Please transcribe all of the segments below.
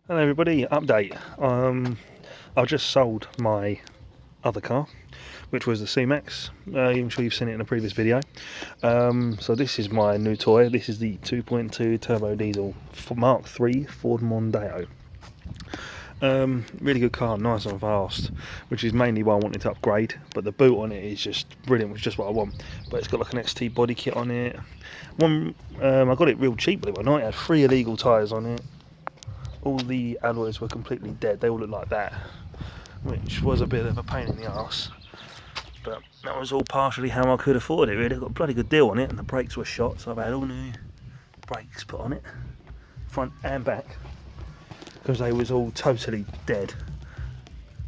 Hello everybody, update. I've just sold my other car, which was the C-Max. I'm sure you've seen it in a previous video. So this is my new toy. This is the 2.2 turbo diesel Mark 3 Ford Mondeo. Really good car, nice and fast, which is mainly why I wanted to upgrade. But the boot on it is just brilliant, which is just what I want. But it's got like an XT body kit on it. I got it real cheap, believe it or not. It had 3 illegal tyres on it. All the alloys were completely dead. They all look like that, which was a bit of a pain in the arse. But that was all partially how I could afford it, really. I got a bloody good deal on it, and the brakes were shot, so I've had all new brakes put on it, front and back, because they was all totally dead.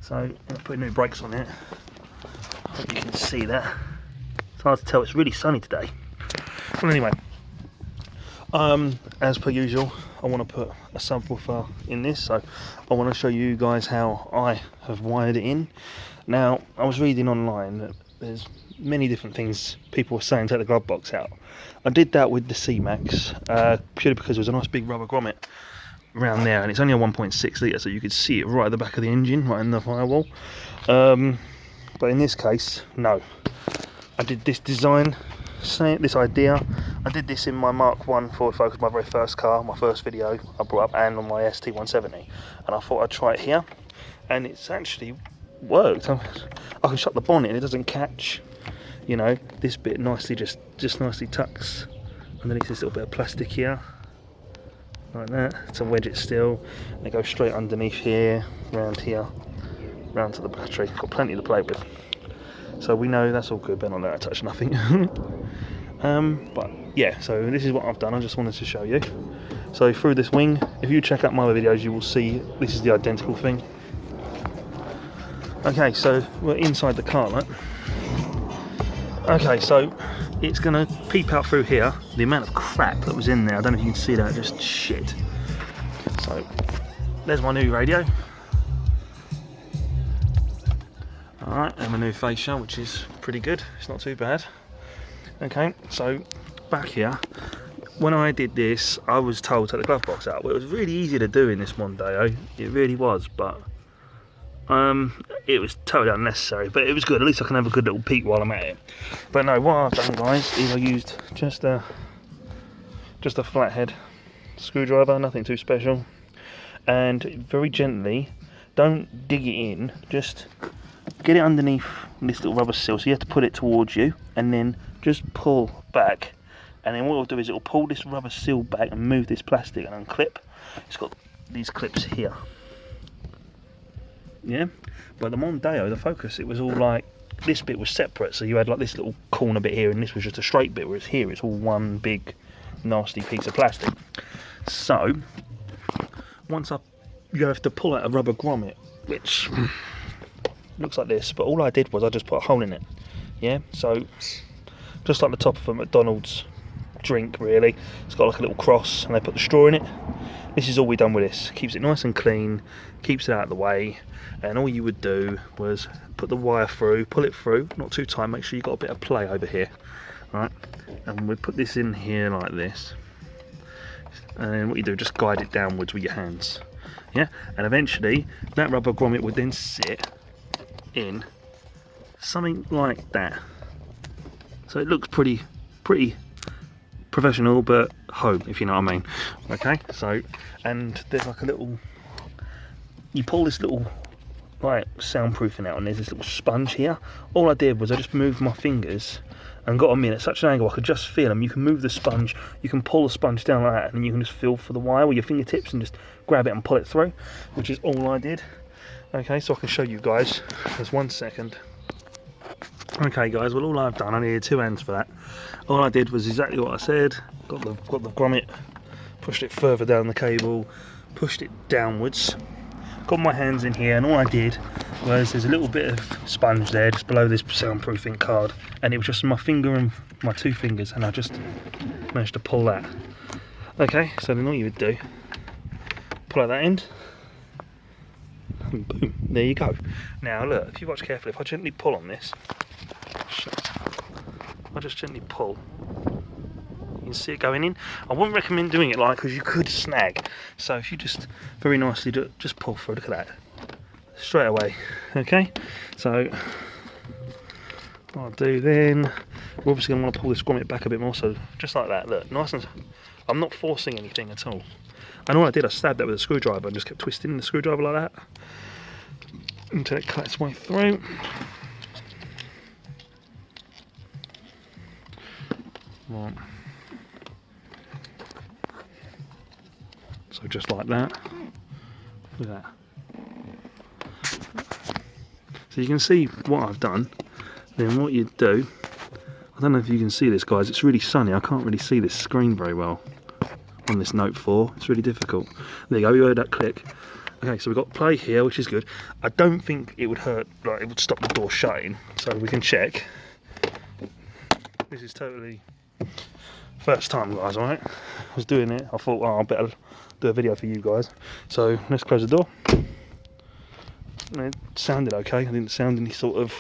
So I'm putting new brakes on it. Hope you can see that. It's hard to tell, it's really sunny today. Well, anyway, as per usual, I want to put a subwoofer in this, so I want to show you guys how I have wired it in. Now, I was reading online that there's many different things people were saying, take the glove box out. I did that with the C-Max, purely because there was a nice big rubber grommet around there, and it's only a 1.6 litre, so you could see it right at the back of the engine, right in the firewall. But in this case, no. I did this design, this idea. I did this in my Mark 1 Ford Focus, my very first car, my first video I brought up, and on my ST170, and I thought I'd try it here, and it's actually worked. I can shut the bonnet and it doesn't catch, you know. This bit nicely just nicely tucks underneath this little bit of plastic here, like that, to wedge it still, and it goes straight underneath here, round here, round to the battery. Got plenty to play with, so we know that's all good. Better not let it touch nothing. But yeah, so this is what I've done. I just wanted to show you. So through this wing, if you check out my other videos, you will see this is the identical thing. Okay, so we're inside the car, right? Okay, so it's gonna peep out through here. The amount of crap that was in there, I don't know if you can see that, just shit. So there's my new radio. Alright, and my new fascia, which is pretty good. It's not too bad. Okay, so back here, when I did this, I was told to take the glove box out. Well, it was really easy to do in this Mondeo, it really was, but it was totally unnecessary, but it was good. At least I can have a good little peek while I'm at it. But no, what I've done, guys, is I used just a flathead screwdriver, nothing too special, and very gently, don't dig it in, just get it underneath this little rubber seal, so you have to put it towards you, and then just pull back, and then what it'll do is it'll pull this rubber seal back and move this plastic and unclip. It's got these clips here, yeah. But the Mondeo, the Focus, it was all like, this bit was separate, so you had like this little corner bit here, and this was just a straight bit, whereas here it's all one big nasty piece of plastic. So once you have to pull out a rubber grommet, which looks like this, but all I did was I just put a hole in it, yeah. So just like the top of a McDonald's drink, really, it's got like a little cross, and they put the straw in it. This is all we done with this. Keeps it nice and clean, keeps it out of the way, and all you would do was put the wire through, pull it through, not too tight, make sure you got a bit of play over here, right? And we put this in here like this, and then what you do, just guide it downwards with your hands, yeah. And eventually that rubber grommet would then sit in something like that, so it looks pretty professional, but home, if you know what I mean. Okay, so, and there's like a little, you pull this little like soundproofing out, and there's this little sponge here. All I did was I just moved my fingers and got them in at such an angle I could just feel them. You can move the sponge, you can pull the sponge down like that, and then you can just feel for the wire with your fingertips and just grab it and pull it through, which is all I did. Okay, so I can show you guys. There's 1 second. Okay guys, well, all I've done, I needed 2 hands for that. All I did was exactly what I said. Got the grommet, pushed it further down the cable, pushed it downwards, got my hands in here, and all I did was, there's a little bit of sponge there just below this soundproofing card, and it was just my finger and my 2 fingers, and I just managed to pull that. Okay, so then all you would do, pull out that end, and boom, there you go. Now look, if you watch carefully, if I gently pull on this, I just gently pull, you can see it going in. I wouldn't recommend doing it like, because you could snag. So if you just very nicely do it, just pull through. Look at that, straight away. Okay, so what I'll do then, we're obviously going to want to pull this grommet back a bit more, so just like that, look, nice and, I'm not forcing anything at all. And all I did, I stabbed that with a screwdriver and just kept twisting the screwdriver like that until it cut its way through. Right. So just like that. Look at that. So you can see what I've done. Then what you do, I don't know if you can see this, guys, it's really sunny, I can't really see this screen very well on this Note 4, it's really difficult. There you go, you heard that click. Okay, so we've got play here, which is good. I don't think it would hurt, like it would stop the door shutting, so we can check. This is totally first time, guys, alright? I was doing it, I thought, oh, I better do a video for you guys. So let's close the door. It sounded okay, I didn't sound any sort of,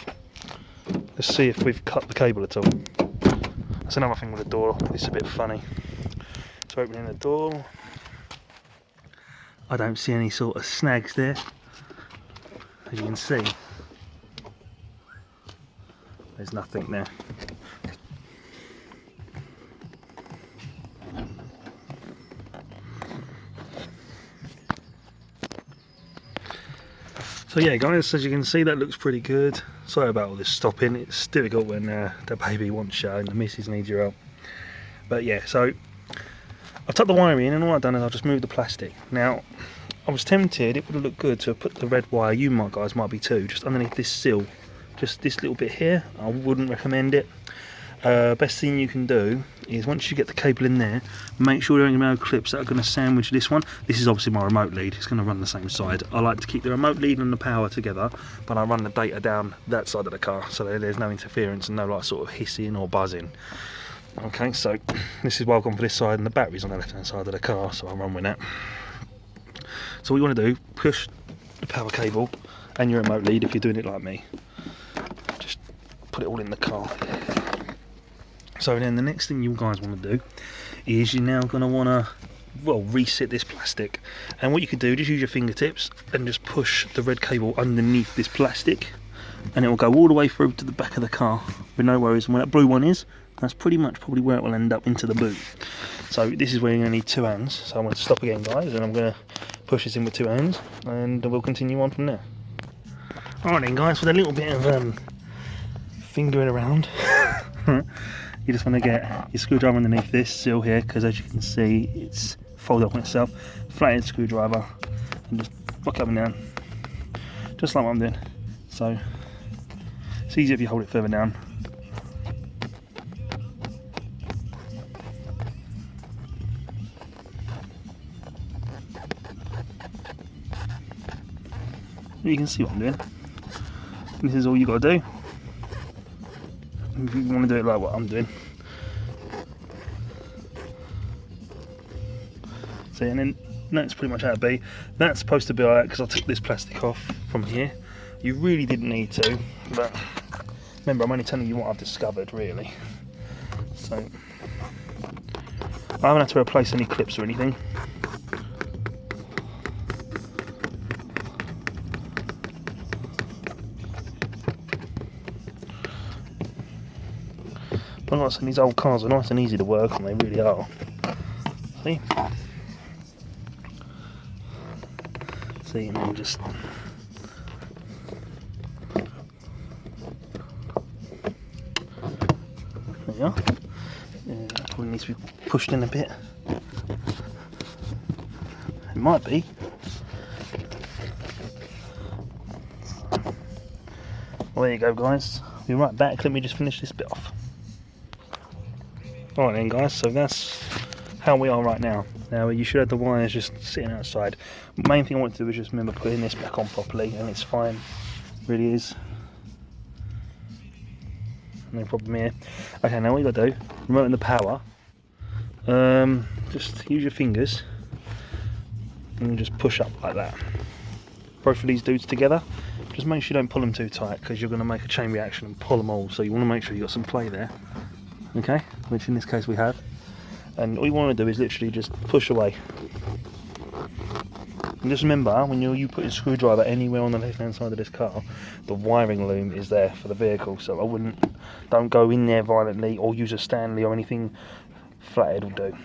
let's see if we've cut the cable at all. That's another thing with the door, it's a bit funny. So opening the door, I don't see any sort of snags there, as you can see. There's nothing there. So yeah guys, as you can see, that looks pretty good. Sorry about all this stopping, it's difficult when the baby wants you and the missus needs your help. But yeah, so I've tucked the wiring in, and all I've done is I've just moved the plastic. Now, I was tempted, it would have looked good to have put the red wire, you guys might be too, just underneath this sill. Just this little bit here, I wouldn't recommend it. Best thing you can do is once you get the cable in there, make sure there ain't no clips that are going to sandwich this one. This is obviously my remote lead, it's going to run the same side. I like to keep the remote lead and the power together, but I run the data down that side of the car so that there's no interference and no like sort of hissing or buzzing. Okay, so this is why I've gone for this side, and the battery's on the left hand side of the car, so I'll run with that. So what you want to do, push the power cable and your remote lead if you're doing it like me. Just put it all in the car. So then the next thing you guys want to do is you're now going to want to, well, reset this plastic. And what you could do, just use your fingertips and just push the red cable underneath this plastic, and it will go all the way through to the back of the car with no worries. And where that blue one is, that's pretty much probably where it will end up into the boot. So this is where you're going to need two hands. So I'm going to stop again, guys, and I'm going to push this in with two hands, and we'll continue on from there. Alright then, guys, with a little bit of fingering around, you just want to get your screwdriver underneath this sill here, because as you can see, it's folded up on itself. Flathead screwdriver, and just rock up and down, just like what I'm doing. So it's easier if you hold it further down. You can see what I'm doing. This is all you got to do. If you want to do it like what I'm doing. See, and then that's pretty much how it be. That's supposed to be alright because I took this plastic off from here. You really didn't need to, but remember, I'm only telling you what I've discovered, really. So I haven't had to replace any clips or anything. But like I said, these old cars are nice and easy to work on, they really are. See? See, and then just... There you are. Yeah, that probably needs to be pushed in a bit. It might be. Well, there you go, guys. I'll be right back. Let me just finish this bit off. Alright then, guys, so that's how we are right now. Now you should have the wires just sitting outside. Main thing I want to do is just remember putting this back on properly, and it's fine, really is. No problem here. Okay, now what you got to do, remote and the power, just use your fingers and just push up like that. Both of these dudes together. Just make sure you don't pull them too tight, because you're going to make a chain reaction and pull them all, so you want to make sure you've got some play there. Okay, which in this case we have. And all you want to do is literally just push away. And just remember, when you put your screwdriver anywhere on the left hand side of this car, the wiring loom is there for the vehicle, so don't go in there violently or use a Stanley or anything. Flathead will do.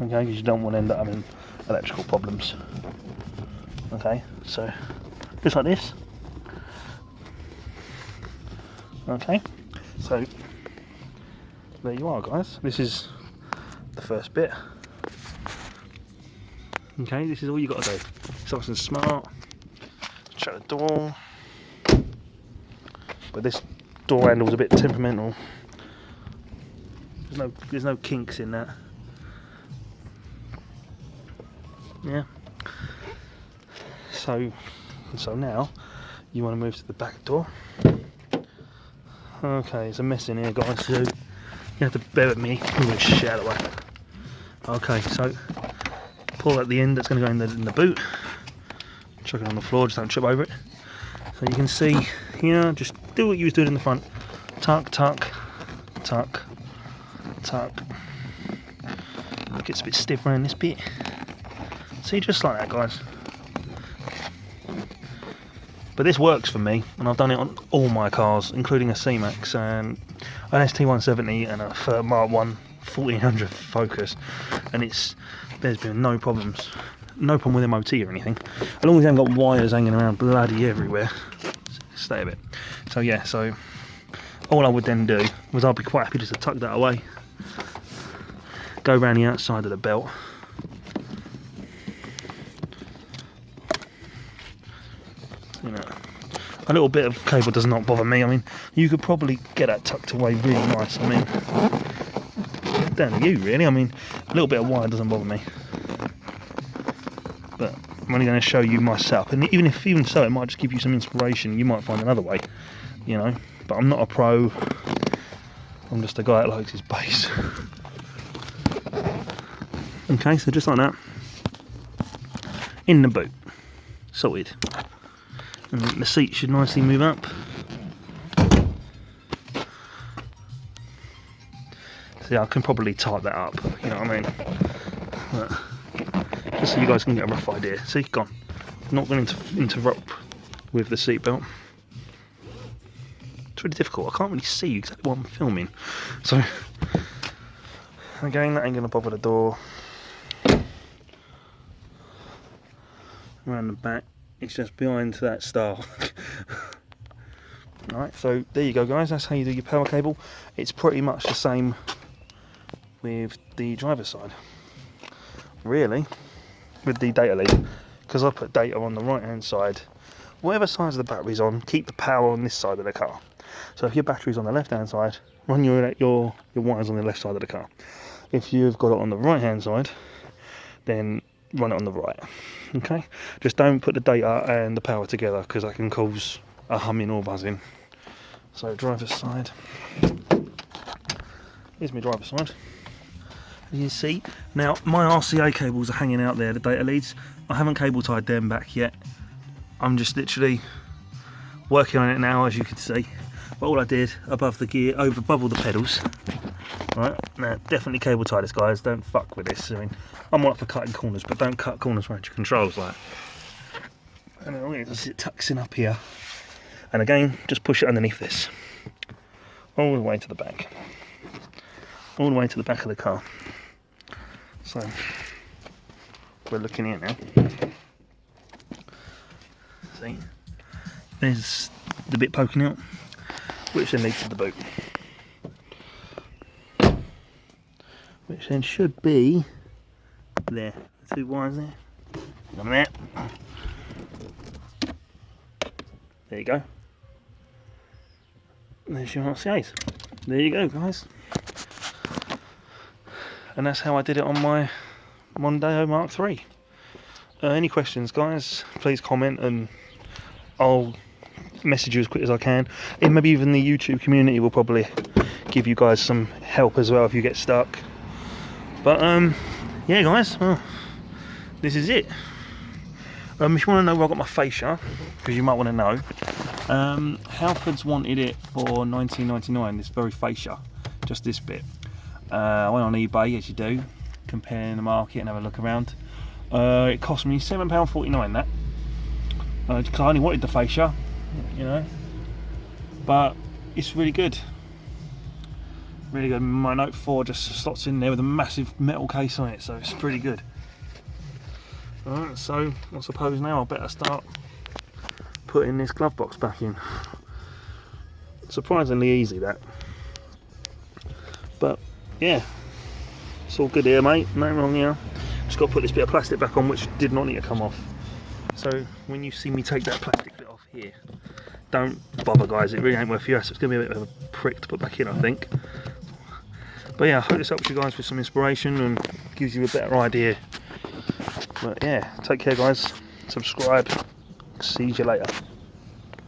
Okay, because you don't want to end up having electrical problems. Okay, so just like this. Okay, so there you are, guys. This is the first bit. Okay, this is all you got to do. It's nice and smart. Shut the door. But this door handle's a bit temperamental. There's no kinks in that. Yeah. So now you want to move to the back door. Okay, it's a mess in here, guys. So you have to bear with me. I'm going to shit out of the way. Okay, so pull at the end. That's going to go in the boot. Chuck it on the floor. Just don't trip over it. So you can see here. Just do what you was doing in the front. Tuck, tuck, tuck, tuck. It gets a bit stiff around this bit. See, just like that, guys. But this works for me, and I've done it on all my cars, including a C-Max and an ST170 and a Mark 1 1400 Focus, and there's been no problems. No problem with MOT or anything. As long as you haven't got wires hanging around bloody everywhere. Stay a bit. So yeah, so all I would then do was I'd be quite happy just to tuck that away. Go around the outside of the belt. You know, a little bit of cable does not bother me. I mean, you could probably get that tucked away really nice. I mean, down to you really. I mean, a little bit of wire doesn't bother me. But I'm only going to show you my setup, and even so, it might just give you some inspiration. You might find another way, you know. But I'm not a pro. I'm just a guy that likes his bass. Okay, so just like that, in the boot, sorted. And the seat should nicely move up. See, I can probably type that up, you know what I mean? But just so you guys can get a rough idea. See, gone. Not going to interrupt with the seatbelt. It's really difficult. I can't really see exactly what I'm filming. So, again, that ain't going to bother the door. Around the back. It's just behind that star. Alright, so there you go, guys. That's how you do your power cable. It's pretty much the same with the driver's side. Really, with the data lead, because I put data on the right hand side. Whatever side the battery's on, keep the power on this side of the car. So if your battery's on the left hand side, run your wires on the left side of the car. If you've got it on the right hand side, then run it on the right. Okay, just don't put the data and the power together, because that can cause a humming or buzzing. So driver's side, here's my driver's side. As you can see, now my RCA cables are hanging out there, the data leads. I haven't cable tied them back yet. I'm just literally working on it now, as you can see. But all I did above the gear, above all the pedals. Right, now definitely cable tie this, guys. Don't fuck with this. I mean, I'm all up for cutting corners, but don't cut corners around your controls like. And then it tucks in up here. And again, just push it underneath this. All the way to the back. All the way to the back of the car. So, we're looking here now. See? There's the bit poking out, which then leads to the boot. Which then should be there. The two wires there. Come there. There you go. There's your RCAs. There you go, guys. And that's how I did it on my Mondeo Mark 3. Any questions, guys, please comment and I'll message you as quick as I can. And maybe even the YouTube community will probably give you guys some help as well if you get stuck. But yeah, guys, well, this is it. If you want to know where I got my fascia, because you might want to know, Halfords wanted it for $19.99, this very fascia, just this bit. I went on eBay, as you do, comparing the market and have a look around. It cost me £7.49 that, because I only wanted the fascia, you know, but it's really good. Really good. My Note 4 just slots in there with a massive metal case on it, so it's pretty good. Alright, so I suppose now I better start putting this glove box back in. Surprisingly easy, that. But yeah, it's all good here, mate. No wrong here. Just got to put this bit of plastic back on, which did not need to come off. So when you see me take that plastic bit off here, don't bother, guys. It really ain't worth your ass. It's going to be a bit of a prick to put back in, I think. But yeah, I hope this helps you guys with some inspiration and gives you a better idea. But yeah, take care, guys. Subscribe. See you later.